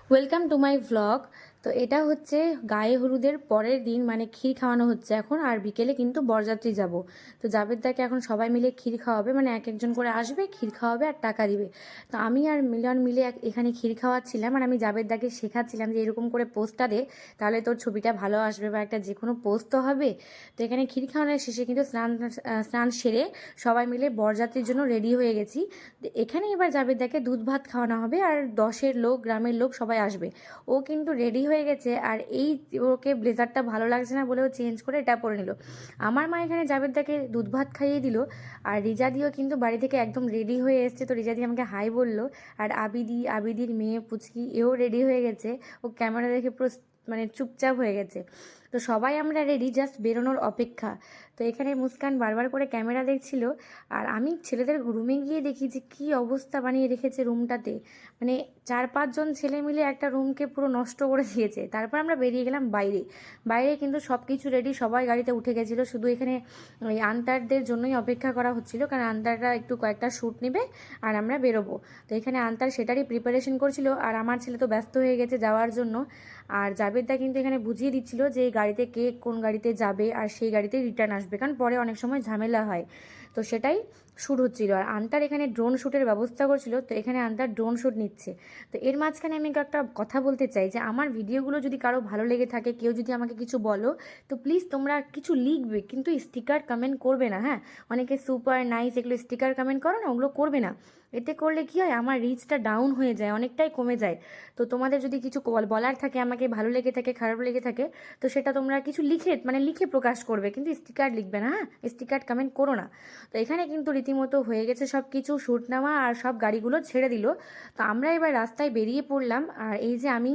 Welcome to my vlog. তো এটা হচ্ছে গায়ে হলুদের পরের দিন, মানে ক্ষীর খাওয়ানো হচ্ছে এখন, আর বিকেলে কিন্তু বরযাত্রী যাব। তো জাবেদদাকে এখন সবাই মিলে ক্ষীর খাওয়াবে, মানে এক একজন করে আসবে, ক্ষীর খাওয়াবে আর টাকা দিবে। তো আমি আর মিলন মিলে এখানে ক্ষীর খাওয়াচ্ছিলাম, আর আমি জাবেদদাকে শেখাচ্ছিলাম যে এরকম করে পোস্টটা দে, তাহলে তোর ছবিটা ভালো আসবে, বা একটা যে কোনো পোস্ট তো হবে। তো এখানে ক্ষীর খাওয়ানোর শেষে কিন্তু স্নান সেরে সবাই মিলে বরযাত্রীর জন্য রেডি হয়ে গেছি। এখানে এবার জাবেদদাকে দুধ ভাত খাওয়ানো হবে, আর 10-এর লোক, গ্রামের লোক সবাই আসবে। ও কিন্তু রেডি হয়ে গেছে, আর এই ওকে ব্লেজারটা ভালো লাগছে না বলে ও চেঞ্জ করে এটা পরে নিল। আমার মা এখানে জাবেদদাকে দুধ ভাত খাইয়ে দিল, আর রিজাদিও কিন্তু বাড়ি থেকে একদম রেডি হয়ে এসছে। তো রিজাদি আমাকে হাই বললো, আর আবিদির মেয়ে পুচকি এও রেডি হয়ে গেছে। ও ক্যামেরা দেখে পুরো মানে চুপচাপ হয়ে গেছে। তো সবাই আমরা রেডি, জাস্ট বেরোনোর অপেক্ষা। তো এখানে মুস্কান বারবার করে ক্যামেরা দেখছিল, আর আমি ছেলেদের রুমে গিয়ে দেখি যে কী অবস্থা বানিয়ে রেখেছে রুমটাতে। মানে 4-5 জন ছেলে মিলে একটা রুমকে পুরো নষ্ট করে দিয়েছে। তারপর আমরা বেরিয়ে গেলাম বাইরে। বাইরে কিন্তু সব কিছু রেডি, সবাই গাড়িতে উঠে গেছিলো, শুধু এখানে ওই আন্তারদের জন্যই অপেক্ষা করা হচ্ছিল, কারণ আন্তাররা একটু কয়েকটা শ্যুট নেবে আর আমরা বেরোবো। তো এখানে আন্তার সেটারই প্রিপারেশন করছিল, আর আমার ছেলে তো ব্যস্ত হয়ে গেছে যাওয়ার জন্য। আর জাবেদদা কিন্তু এখানে বুঝিয়ে দিচ্ছিল যে এই গাড়িতে কে কোন গাড়িতে যাবে, আর সেই গাড়িতে রিটার্ন আসবে, কারণ পরে অনেক সময় ঝামেলা হয়। তো সেটাই শ্যুট হচ্ছিল, আর আন্তার এখানে ড্রোন শ্যুটের ব্যবস্থা করছিল। তো এখানে আন্তার ড্রোন শ্যুট নিচ্ছে। তো এর মাঝখানে আমি একটা কথা বলতে চাই যে আমার ভিডিওগুলো যদি কারো ভালো লেগে থাকে, কেউ যদি আমাকে কিছু বলো, তো প্লিজ তোমরা কিছু লিখবে, কিন্তু স্টিকার কমেন্ট করবে না। হ্যাঁ, অনেকে সুপার নাইস এগুলো স্টিকার কমেন্ট করো না, ওগুলো করবে না। এতে করলে কি হয়, আমার রিচটা ডাউন হয়ে যায়, অনেকটাই কমে যায়। তো তোমাদের যদি কিছু বলার থাকে, আমাকে ভালো লেগে থাকে, খারাপ লেগে থাকে, তো সেটা তোমরা কিছু লিখে প্রকাশ করবে, কিন্তু স্টিকার লিখবে না। হ্যাঁ, স্টিকার কমেন্ট করো না। তো এখানে কিন্তু রীতিমতো হয়ে গেছে সব কিছু, শ্যুট নেওয়া, আর সব গাড়িগুলো ছেড়ে দিল। তো আমরা এবার রাস্তায় বেরিয়ে পড়লাম। আর এই যে আমি,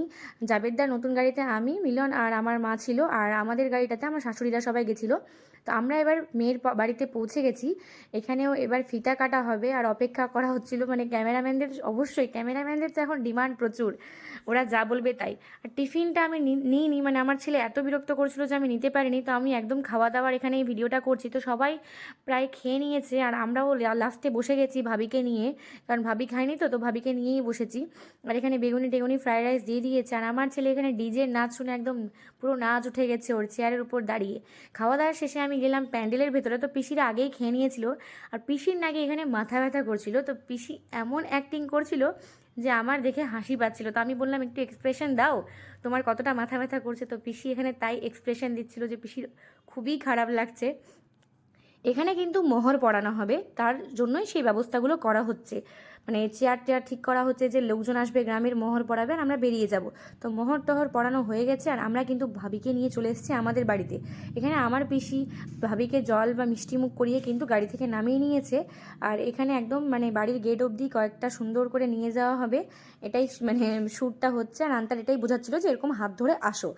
জাবেদদার নতুন গাড়িতে আমি, মিলন আর আমার মা ছিল, আর আমাদের গাড়িটাতে আমার শাশুড়িরা সবাই গেছিলো। তো আমরা এবার মেয়ের বাড়িতে পৌঁছে গেছি। এখানেও এবার ফিতা কাটা হবে, আর অপেক্ষা করা হচ্ছিল, মানে ক্যামেরাম্যানদের, অবশ্যই ক্যামেরাম্যানদের তো এখন ডিমান্ড প্রচুর, ওরা যা বলবে তাই। আর টিফিনটা আমি নিইনি, মানে আমার ছেলে এত বিরক্ত করছিল যে আমি নিতে পারিনি। তো আমি একদম খাওয়া দাওয়ার এখানে এই ভিডিওটা করছি। তো সবাই প্রায় খেয়ে নিয়েছে, আর আমরাও লাস্টে বসে গেছি ভাবিকে নিয়ে, কারণ ভাবি খায়নি। তো ভাবিকে নিয়েই বসেছি। আর এখানে বেগুনি টেগুনি ফ্রাইড রাইস দিয়ে দিয়েছে, আর আমার ছেলে এখানে ডিজের নাচ শুনে একদম পুরো নাচ উঠে গেছে ওর, চেয়ারের উপর দাঁড়িয়ে। খাওয়া দাওয়ার শেষে আমি গেলাম প্যান্ডেলের ভেতরে। তো পিসিরা আগেই খেয়ে নিয়েছিল, আর পিসির নাকি এখানে মাথা ব্যথা করছিল। তো পিসি এমন অ্যাক্টিং করছিল যে আমার দেখে হাসি পাচ্ছিল। তো আমি বললাম, একটু এক্সপ্রেশন দাও, তোমার কতটা মাথা ব্যথা করছে। তো পিসি এখানে তাই এক্সপ্রেশন দিচ্ছিল যে পিসির খুবই খারাপ লাগছে। এখানে কিন্তু মোহর পড়ানো হবে, তার জন্যই সেই ব্যবস্থাগুলো করা হচ্ছে। মানে চেয়ার টেয়ার ঠিক করা হচ্ছে, যে লোকজন আসবে গ্রামের, মোহর পড়াবে, আর আমরা বেরিয়ে যাব। তো মোহর টহর পড়ানো হয়ে গেছে, আর আমরা কিন্তু ভাবিকে নিয়ে চলে এসেছি আমাদের বাড়িতে। এখানে আমার পিসি ভাবিকে জল বা মিষ্টি মুখ করিয়ে কিন্তু গাড়ি থেকে নামিয়ে নিয়েছে। আর এখানে একদম মানে বাড়ির গেট অবধি কয়েকটা সুন্দর করে নিয়ে যাওয়া হবে, এটাই মানে শ্যুটটা হচ্ছে। আর আন্তার এটাই বোঝাচ্ছিল যে এরকম হাত ধরে আসো।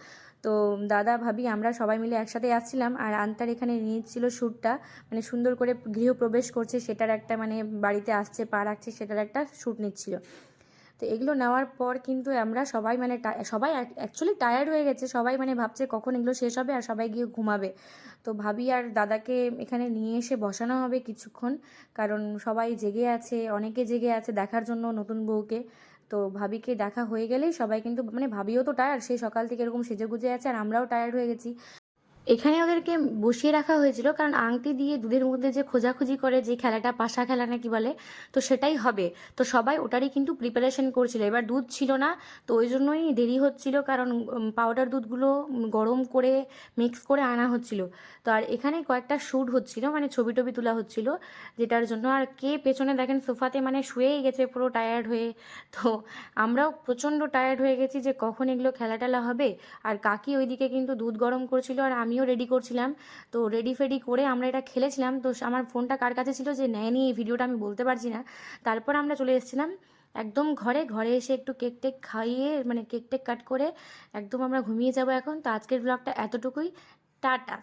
তো দাদা ভাবি আমরা সবাই মিলে একসাথে আসছিলাম, আর আন্তার এখানে নিয়েছিল শ্যুটটা, মানে সুন্দর করে গৃহপ্রবেশ করছে সেটার একটা, মানে বাড়িতে আসছে, পা রাখছে, সেটার একটা শ্যুট নিচ্ছিল। তো এগুলো নেওয়ার পর কিন্তু আমরা সবাই মানে সবাই অ্যাকচুয়ালি টায়ার্ড হয়ে গেছে, সবাই মানে ভাবছে কখন এগুলো শেষ হবে আর সবাই গিয়ে ঘুমাবে। তো ভাবি আর দাদাকে এখানে নিয়ে এসে বসানো হবে কিছুক্ষণ, কারণ সবাই জেগে আছে, অনেকে জেগে আছে দেখার জন্য নতুন বউকে। তো ভাবিকে দেখা হয়ে গেলেই সবাই কিন্তু, মানে ভাবিও তো টায়ার্ড, সেই সকাল থেকে এরকম সেজেগুজে আছে, আর আমরাও টায়ার্ড হয়ে গেছি। এখানে ওদেরকে বসিয়ে রাখা হয়েছিল, কারণ আংটি দিয়ে দুধের মধ্যে যে খোঁজাখুঁজি করে যে খেলাটা, পাশা খেলা নাকি বলে, তো সেটাই হবে। তো সবাই ওটারই কিন্তু প্রিপারেশন করছিল। এবার দুধ ছিল না, তো ওই জন্যই দেরি হচ্ছিল, কারণ পাউডার দুধগুলো গরম করে মিক্স করে আনা হচ্ছিল। তো আর এখানে কয়েকটা শ্যুট হচ্ছিল, মানে ছবি টবি তোলা হচ্ছিল, যেটার জন্য। আর কে পেছনে দেখেন সোফাতে মানে শুয়েই গেছে পুরো টায়ার্ড হয়ে। তো আমরাও প্রচণ্ড টায়ার্ড হয়ে গেছি যে কখন এগুলো খেলা টেলা হবে। আর কাকি ওইদিকে কিন্তু দুধ গরম করছিল, আর আমিও রেডি করছিলাম। তো রেডি ফেডি করে আমরা এটা খেলেছিলাম। তো আমার ফোনটা কার কাছে ছিল যে নেয়নি, এই ভিডিওটা আমি বলতে পারছি না। তারপর আমরা চলে এসেছিলাম একদম ঘরে এসে একটু কেক টেক খাইয়ে, মানে কেক টেক কাট করে একদম আমরা ঘুমিয়ে যাব এখন। তো আজকের ব্লগটা এতটুকুই। টাটা।